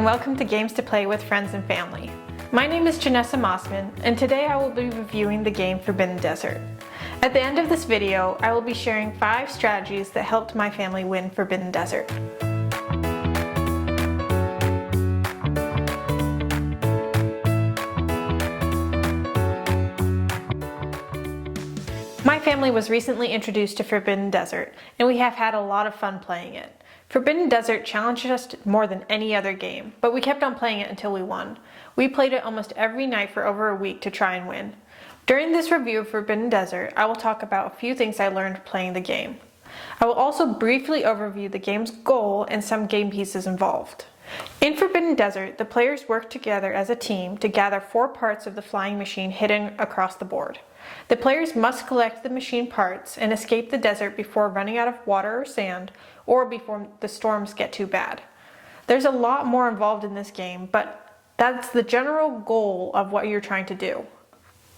welcome to Games to Play with Friends and Family. My name is Janessa Mossman, and today I will be reviewing the game Forbidden Desert. At the end of this video, I will be sharing 5 strategies that helped my family win Forbidden Desert. My family was recently introduced to Forbidden Desert, and we have had a lot of fun playing it. Forbidden Desert challenged us more than any other game, but we kept on playing it until we won. We played it almost every night for over a week to try and win. During this review of Forbidden Desert, I will talk about a few things I learned playing the game. I will also briefly overview the game's goal and some game pieces involved. In Forbidden Desert, the players work together as a team to gather 4 parts of the flying machine hidden across the board. The players must collect the machine parts and escape the desert before running out of water or sand, or before the storms get too bad. There's a lot more involved in this game, but that's the general goal of what you're trying to do.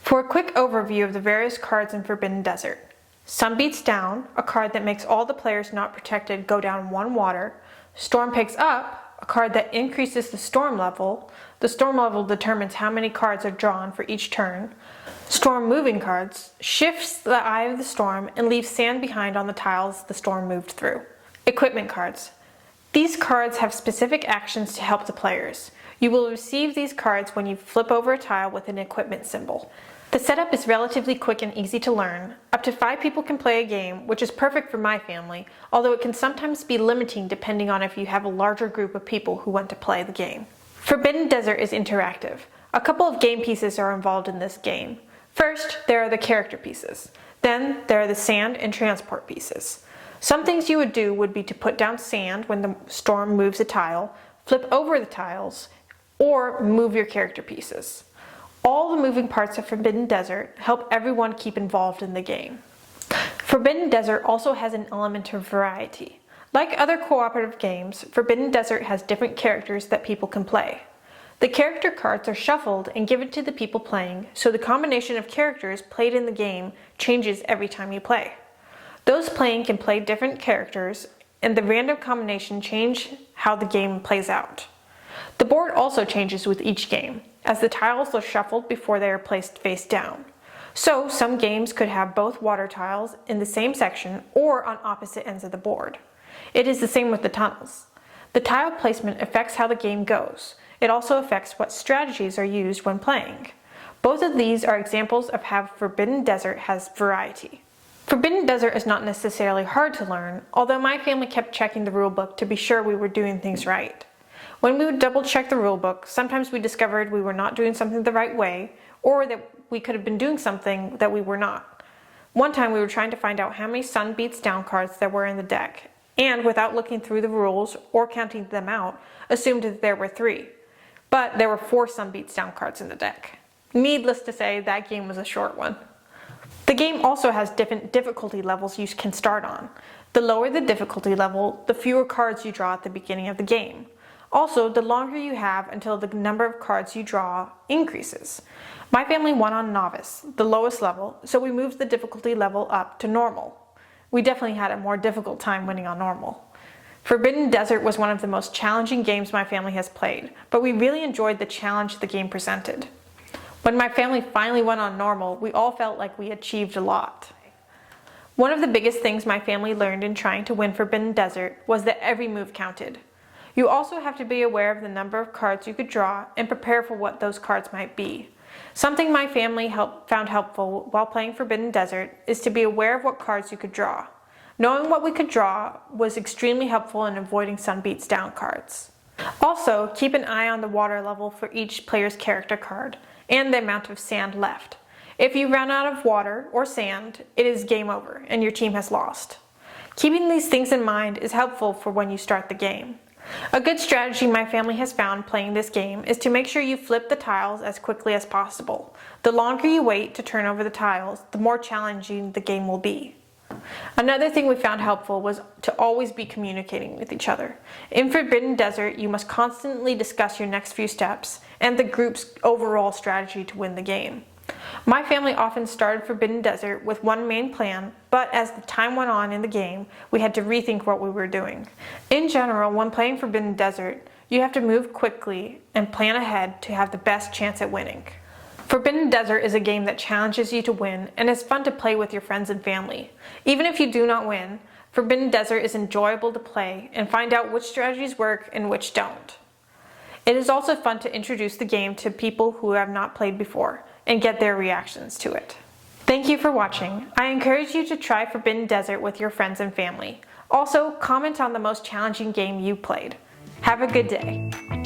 For a quick overview of the various cards in Forbidden Desert: Sun Beats Down, a card that makes all the players not protected go down 1 water. Storm Picks Up, a card that increases the storm level. The storm level determines how many cards are drawn for each turn. Storm Moving Cards shifts the eye of the storm and leaves sand behind on the tiles the storm moved through. Equipment Cards. These cards have specific actions to help the players. You will receive these cards when you flip over a tile with an equipment symbol. The setup is relatively quick and easy to learn. Up to 5 people can play a game, which is perfect for my family, although it can sometimes be limiting depending on if you have a larger group of people who want to play the game. Forbidden Desert is interactive. A couple of game pieces are involved in this game. First, there are the character pieces. Then, there are the sand and transport pieces. Some things you would do would be to put down sand when the storm moves a tile, flip over the tiles, or move your character pieces. All the moving parts of Forbidden Desert help everyone keep involved in the game. Forbidden Desert also has an element of variety. Like other cooperative games, Forbidden Desert has different characters that people can play. The character cards are shuffled and given to the people playing, so the combination of characters played in the game changes every time you play. Those playing can play different characters, and the random combination change how the game plays out. The board also changes with each game, as the tiles are shuffled before they are placed face down. So some games could have both water tiles in the same section or on opposite ends of the board. It is the same with the tunnels. The tile placement affects how the game goes. It also affects what strategies are used when playing. Both of these are examples of how Forbidden Desert has variety. Forbidden Desert is not necessarily hard to learn, although my family kept checking the rulebook to be sure we were doing things right. When we would double check the rulebook, sometimes we discovered we were not doing something the right way, or that we could have been doing something that we were not. One time we were trying to find out how many Sun Beats Down cards there were in the deck, and without looking through the rules or counting them out, assumed that there were 3. But there were 4 Sun Beats Down cards in the deck. Needless to say, that game was a short one. The game also has different difficulty levels you can start on. The lower the difficulty level, the fewer cards you draw at the beginning of the game. Also, the longer you have until the number of cards you draw increases. My family won on Novice, the lowest level, so we moved the difficulty level up to Normal. We definitely had a more difficult time winning on Normal. Forbidden Desert was one of the most challenging games my family has played, but we really enjoyed the challenge the game presented. When my family finally went on Normal, we all felt like we achieved a lot. One of the biggest things my family learned in trying to win Forbidden Desert was that every move counted. You also have to be aware of the number of cards you could draw and prepare for what those cards might be. Something my family found helpful while playing Forbidden Desert is to be aware of what cards you could draw. Knowing what we could draw was extremely helpful in avoiding Sun Beats Down cards. Also, keep an eye on the water level for each player's character card and the amount of sand left. If you run out of water or sand, it is game over and your team has lost. Keeping these things in mind is helpful for when you start the game. A good strategy my family has found playing this game is to make sure you flip the tiles as quickly as possible. The longer you wait to turn over the tiles, the more challenging the game will be. Another thing we found helpful was to always be communicating with each other. In Forbidden Desert, you must constantly discuss your next few steps and the group's overall strategy to win the game. My family often started Forbidden Desert with one main plan, but as the time went on in the game, we had to rethink what we were doing. In general, when playing Forbidden Desert, You have to move quickly and plan ahead to have the best chance at winning. Forbidden Desert is a game that challenges you to win and is fun to play with your friends and family. Even if you do not win, Forbidden Desert is enjoyable to play and find out which strategies work and which don't. It is also fun to introduce the game to people who have not played before and get their reactions to it. Thank you for watching. I encourage you to try Forbidden Desert with your friends and family. Also, comment on the most challenging game you played. Have a good day.